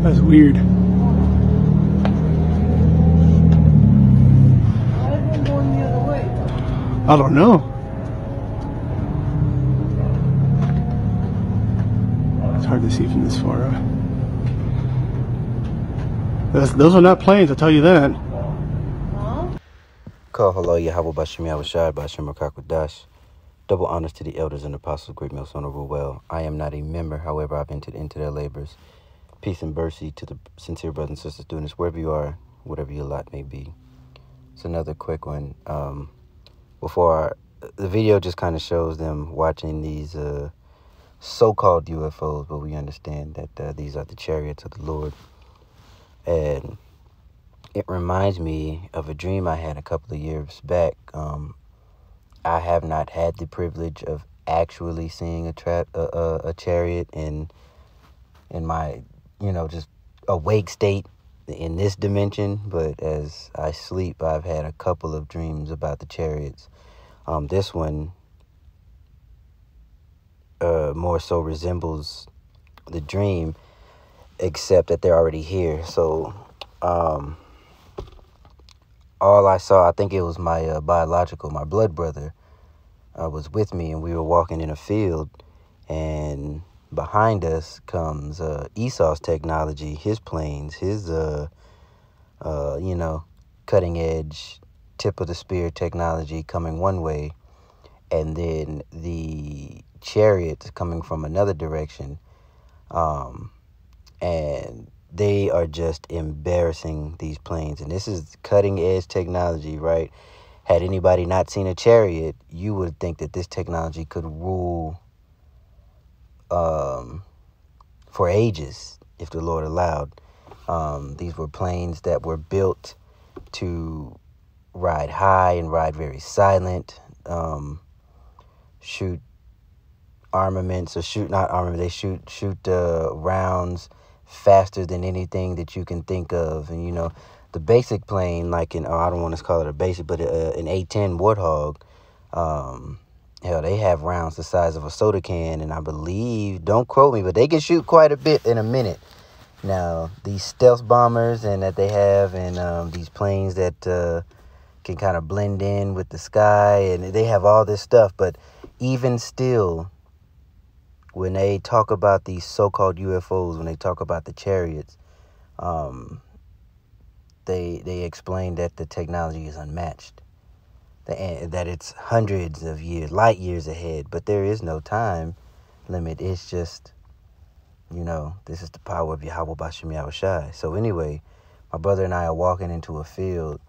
That's weird. I don't know. It's hard to see from this far out. Those are not planes, I'll tell you that. Call hello, Yahweh Bashim Yahushai Bashim Rakakwadash. Double honors to the elders and apostles, great male son of Ruel. I am not a member, however, I've entered into their labors. Peace and mercy to the sincere brothers and sisters doing this, wherever you are, whatever your lot may be. It's another quick one. The video just kind of shows them watching these so-called UFOs, but we understand that these are the chariots of the Lord. And it reminds me of a dream I had a couple of years back. I have not had the privilege of actually seeing a chariot in my, just awake state in this dimension. But as I sleep, I've had a couple of dreams about the chariots. This one more so resembles the dream, except that they're already here. So all I saw, I think it was my my blood brother was with me, and we were walking in a field, and behind us comes Esau's technology, his planes, his cutting edge, tip of the spear technology coming one way, and then the chariots coming from another direction, and they are just embarrassing these planes. And this is cutting edge technology, right? Had anybody not seen a chariot, you would think that this technology could rule for ages if the Lord allowed. These were planes that were built to ride high and ride very silent, shoot armaments, or they shoot rounds faster than anything that you can think of. And the basic plane, like I don't want to call it a basic, but an A-10 Warthog, hell, they have rounds the size of a soda can, and I believe, don't quote me, but they can shoot quite a bit in a minute. Now, these stealth bombers and that they have, and these planes that can kind of blend in with the sky, and they have all this stuff, but even still, when they talk about these so-called UFOs, when they talk about the chariots, they explain that the technology is unmatched, that it's hundreds of years, light years ahead, but there is no time limit. It's just, this is the power of Yahweh Bashim Yahushai. So anyway, my brother and I are walking into a field,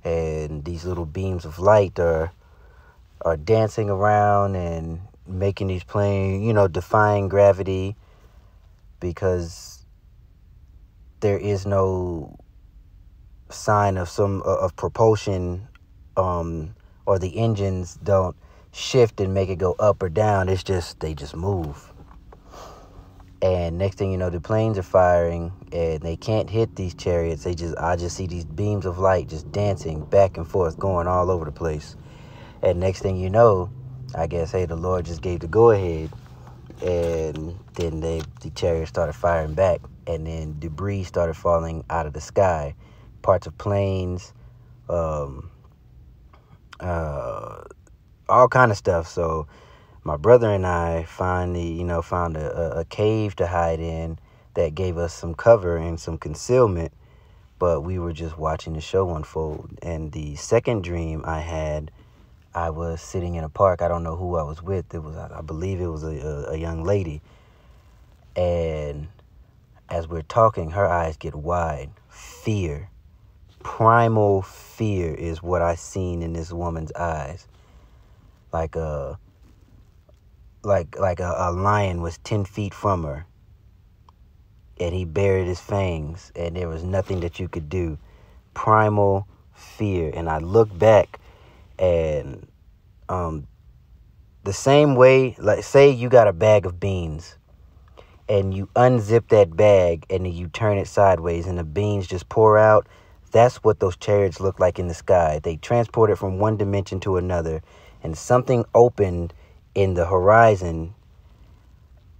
and these little beams of light are dancing around and making these planes, defying gravity, because there is no sign of propulsion, or the engines don't shift and make it go up or down. It's just, they just move. And next thing you know, the planes are firing, and they can't hit these chariots. I just see these beams of light just dancing back and forth, going all over the place. And next thing you know, I guess, hey, the Lord just gave the go-ahead, and then the chariots started firing back, and then debris started falling out of the sky, parts of planes, all kind of stuff. So my brother and I finally, found a cave to hide in that gave us some cover and some concealment, but we were just watching the show unfold. And the second dream I had, I was sitting in a park. I don't know who I was with. I believe it was a young lady. And as we're talking, her eyes get wide. Fear. Primal fear is what I seen in this woman's eyes. Like a lion was 10 feet from her, and he buried his fangs, and there was nothing that you could do. Primal fear. And I look back, and the same way, like, say you got a bag of beans, and you unzip that bag, and then you turn it sideways, and the beans just pour out. That's what those chariots look like in the sky. They transport it from one dimension to another, and something opened in the horizon,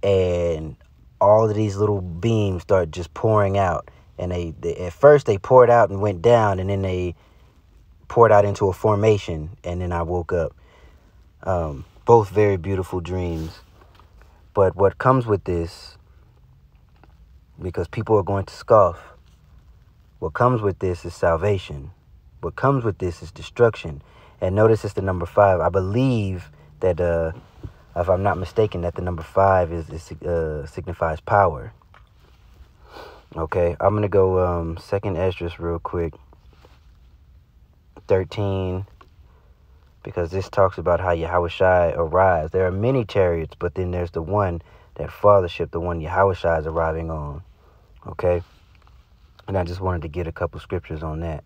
and all of these little beams start just pouring out. And they at first they poured out and went down, and then they poured out into a formation, and then I woke up. Both very beautiful dreams. But what comes with this, because people are going to scoff, what comes with this is salvation. What comes with this is destruction. And notice it's the number 5. I believe that, if I'm not mistaken, that the number 5 signifies power. Okay, I'm going to go 2nd Esdras real quick. 13, because this talks about how Yahushua arrives. There are many chariots, but then there's the one, that fathership, the one Yahushua is arriving on. Okay, and I just wanted to get a couple scriptures on that.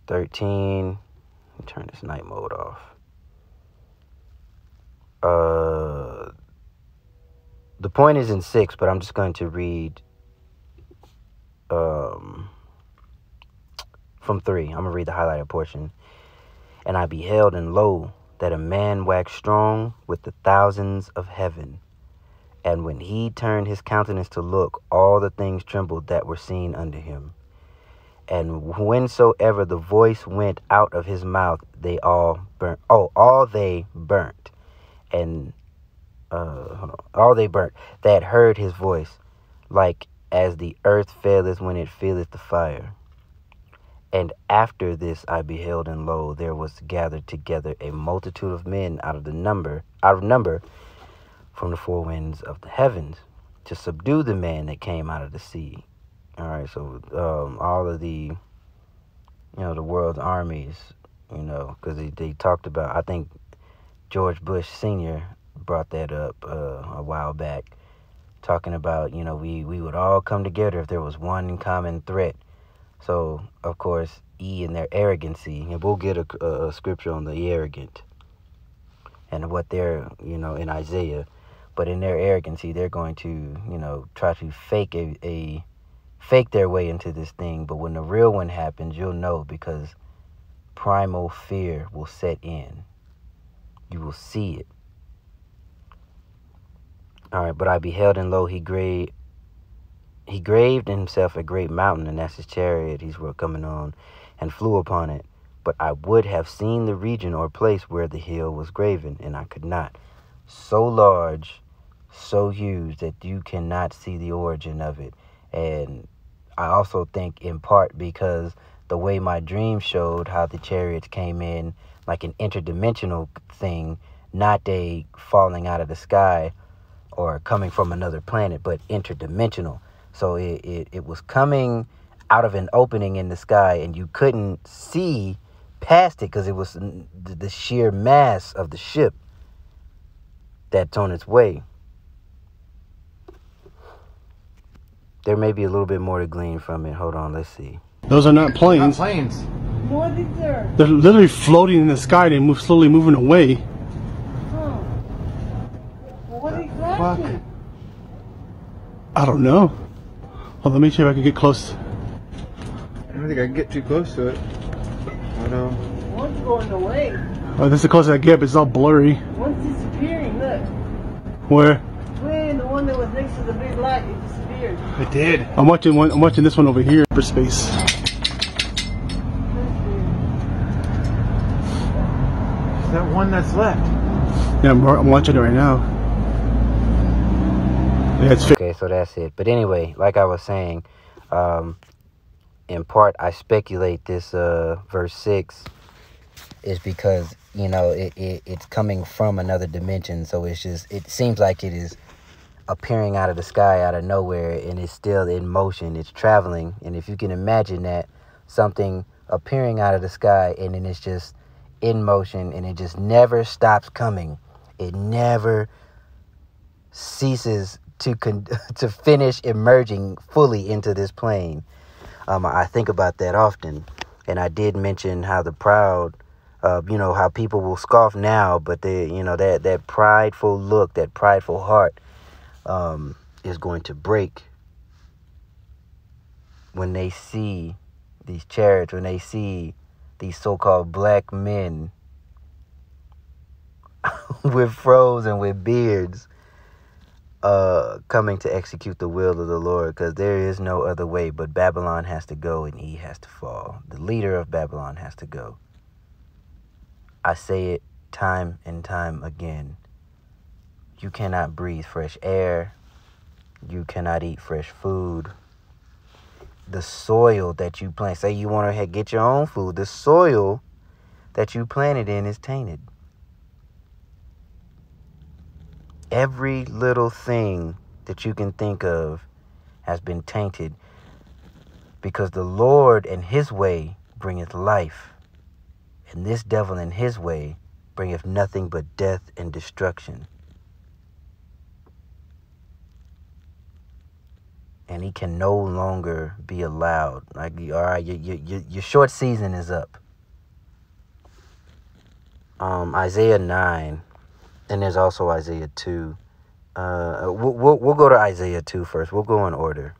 13, let me turn this night mode off. The point is in 6, but I'm just going to read from 3. I'm going to read the highlighted portion. And I beheld, and lo, that a man waxed strong with the thousands of heaven. And when he turned his countenance to look, all the things trembled that were seen unto him. And whensoever the voice went out of his mouth, they all burnt. All they burnt. And all they burnt that heard his voice, like as the earth faileth when it feeleth the fire. And after this I beheld, and lo, there was gathered together a multitude of men out of number from the four winds of the heavens, to subdue the man that came out of the sea. All right, so all of the, the world's armies, because they talked about, I think George Bush Sr. brought that up a while back, talking about, we would all come together if there was one common threat. So, of course, in their arrogancy, and we'll get a scripture on the arrogant and what they're, in Isaiah, but in their arrogancy, they're going to, try to fake their way into this thing. But when the real one happens, you'll know, because primal fear will set in. You will see it. All right, but I beheld, and lo, he graved himself a great mountain, and that's his chariot he's coming on, and flew upon it. But I would have seen the region or place where the hill was graven, and I could not. So large, so huge, that you cannot see the origin of it. And I also think in part because the way my dream showed how the chariots came in like an interdimensional thing, not a falling out of the sky or coming from another planet, but interdimensional. So it was coming out of an opening in the sky, and you couldn't see past it because it was the sheer mass of the ship that's on its way. There may be a little bit more to glean from it. Hold on, let's see. Those are not planes. Not planes. What is there? They're literally floating in the sky. They move slowly, moving away. Huh. What exactly? I don't know. Well, let me see if I can get close. I don't think I can get too close to it. One's going away. Oh, this is the closest I get, but it's all blurry. One's disappearing. Look. Where? When the one that was next to the big light, it disappeared. It did. I'm watching this one over here for space. Is that one that's left? Yeah, I'm watching it right now. Yeah, it's Okay, so that's it. But anyway, like I was saying, in part, I speculate this verse 6 is because, it's coming from another dimension. So it seems like it is appearing out of the sky, out of nowhere, and it's still in motion. It's traveling. And if you can imagine that, something appearing out of the sky, and then it's just in motion, and it just never stops coming. It never ceases to finish emerging fully into this plane. I think about that often, and I did mention how the proud, how people will scoff now, but that prideful look, that prideful heart, is going to break when they see these chariots, when they see these so-called black men with froze and with beards coming to execute the will of the Lord, because there is no other way but Babylon has to go and he has to fall. The leader of Babylon has to go. I say it time and time again. You cannot breathe fresh air. You cannot eat fresh food. The soil that you plant, say you want to get your own food, the soil that you planted in is tainted. Every little thing that you can think of has been tainted, because the Lord in his way bringeth life, and this devil in his way bringeth nothing but death and destruction. And he can no longer be allowed. Like, all right, your short season is up. Isaiah 9, and there's also Isaiah 2. We'll go to Isaiah 2 first. We'll go in order.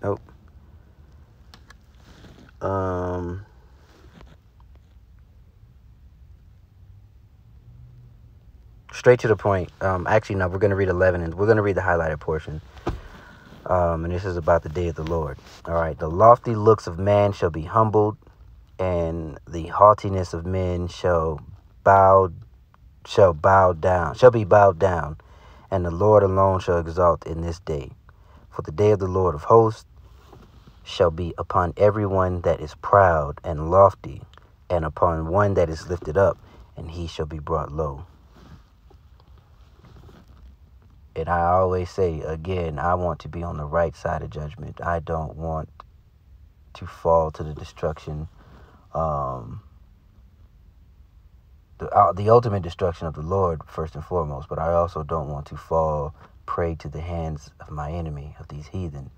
Oh. Straight to the point. Actually, no, we're going to read 11, and we're going to read the highlighted portion. And this is about the day of the Lord. All right. The lofty looks of man shall be humbled, and the haughtiness of men shall be bowed down, and the Lord alone shall exalt in this day. For the day of the Lord of hosts shall be upon everyone that is proud and lofty, and upon one that is lifted up, and he shall be brought low. And I always say, again, I want to be on the right side of judgment. I don't want to fall to the destruction, the ultimate destruction of the Lord, first and foremost. But I also don't want to fall prey to the hands of my enemy, of these heathen.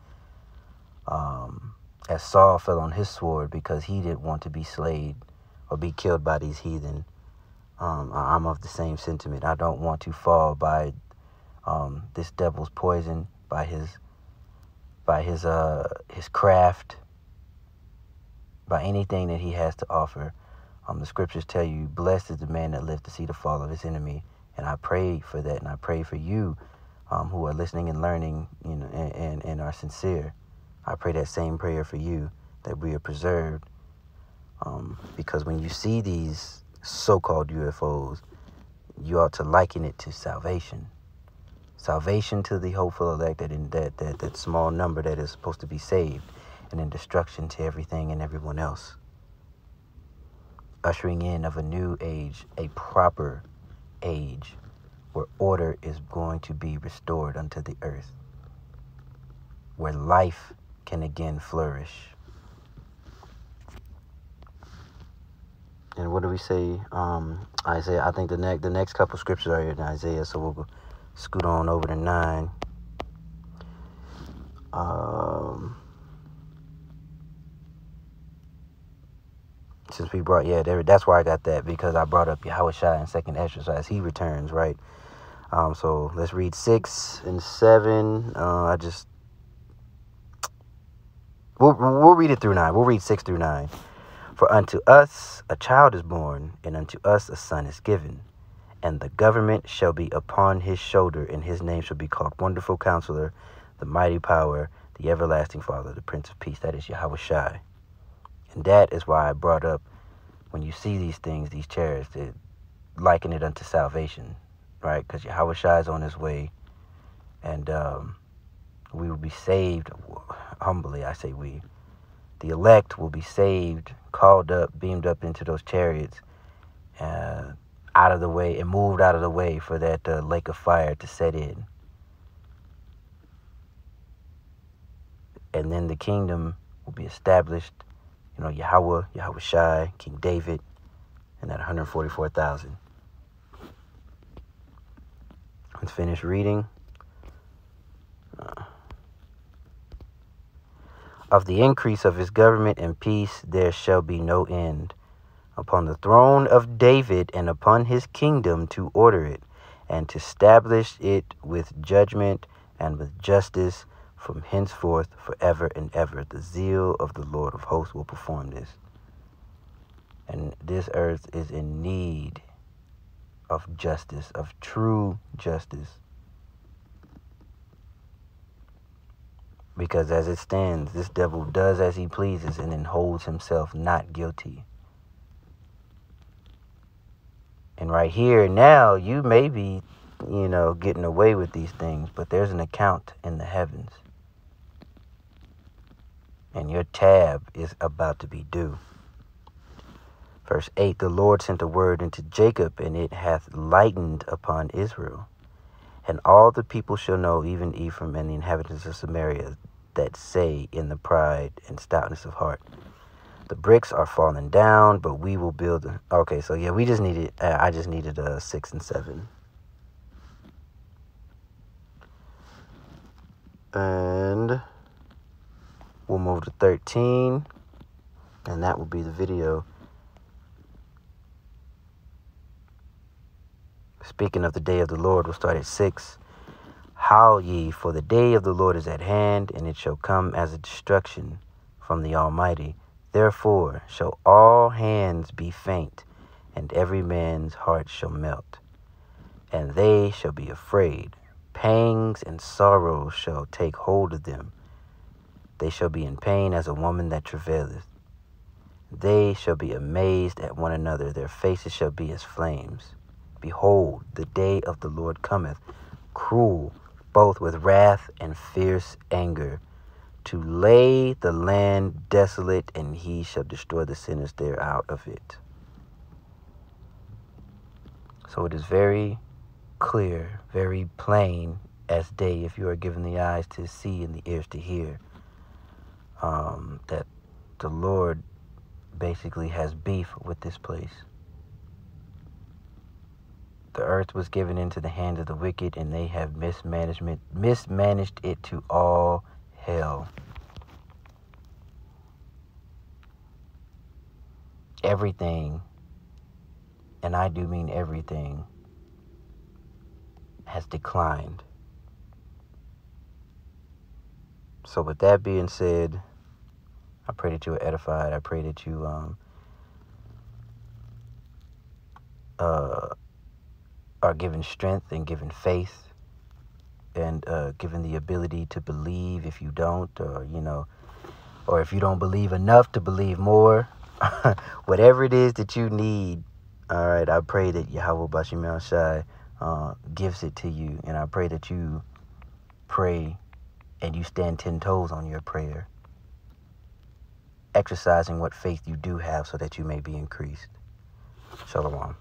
As Saul fell on his sword because he didn't want to be slayed or be killed by these heathen. I'm of the same sentiment. I don't want to fall by this devil's poison, by his craft, by anything that he has to offer. The scriptures tell you, blessed is the man that lives to see the fall of his enemy. And I pray for that, and I pray for you who are listening and learning, and are sincere. I pray that same prayer for you, that we are preserved. Because when you see these so-called UFOs, you ought to liken it to salvation. Salvation to the hopeful elect, that small number that is supposed to be saved, and then destruction to everything and everyone else. Ushering in of a new age, a proper age, where order is going to be restored unto the earth, where life can again flourish. And what do we say? Isaiah. I think the next couple scriptures are here in Isaiah, so we'll go scoot on over to 9. Since we brought, that's where I got that, because I brought up Yahushua in 2nd Ezra, so as he returns, right? So let's read 6 and 7. We'll read it through 9. We'll read 6 through 9. For unto us a child is born, and unto us a son is given, and the government shall be upon his shoulder, and his name shall be called Wonderful Counselor, the Mighty Power, the Everlasting Father, the Prince of Peace. That is Yahushua. And that is why I brought up, when you see these things, these chariots, to liken it unto salvation, right? Because Yahushua is on his way, and we will be saved. Humbly, I say we. The elect will be saved, called up, beamed up into those chariots, out of the way, and moved out of the way for that lake of fire to set in. And then the kingdom will be established. Yahushua, King David, and that 144,000. Let's finish reading. Of the increase of his government and peace there shall be no end, upon the throne of David and upon his kingdom, to order it and to establish it with judgment and with justice from henceforth forever and ever. The zeal of the Lord of hosts will perform this. And this earth is in need of justice, of true justice. Because as it stands, this devil does as he pleases and then holds himself not guilty. And right here now, you may be, getting away with these things, but there's an account in the heavens. And your tab is about to be due. Verse 8, the Lord sent a word into Jacob, and it hath lightened upon Israel. And all the people shall know, even Ephraim and the inhabitants of Samaria, that say in the pride and stoutness of heart, the bricks are falling down, but we will build them. Okay, so yeah, I just needed 6 and 7. And we'll move to 13, and that will be the video. Speaking of the day of the Lord, we'll start at 6. Howl ye, for the day of the Lord is at hand, and it shall come as a destruction from the Almighty. Therefore shall all hands be faint, and every man's heart shall melt. And they shall be afraid. Pangs and sorrows shall take hold of them. They shall be in pain as a woman that travaileth. They shall be amazed at one another. Their faces shall be as flames. Behold, the day of the Lord cometh, cruel, both with wrath and fierce anger, to lay the land desolate, and he shall destroy the sinners there out of it. So it is very clear, very plain as day, if you are given the eyes to see and the ears to hear, that the Lord basically has beef with this place. The earth was given into the hands of the wicked, and they have mismanaged it to all hell. Everything, and I do mean everything, has declined. So with that being said, I pray that you are edified. I pray that you are given strength and given faith, and given the ability to believe if you don't, or if you don't believe enough to believe more. Whatever it is that you need, all right, I pray that Yahweh Bashim Shai gives it to you, and I pray that you pray and you stand 10 toes on your prayer, exercising what faith you do have so that you may be increased. Shalom.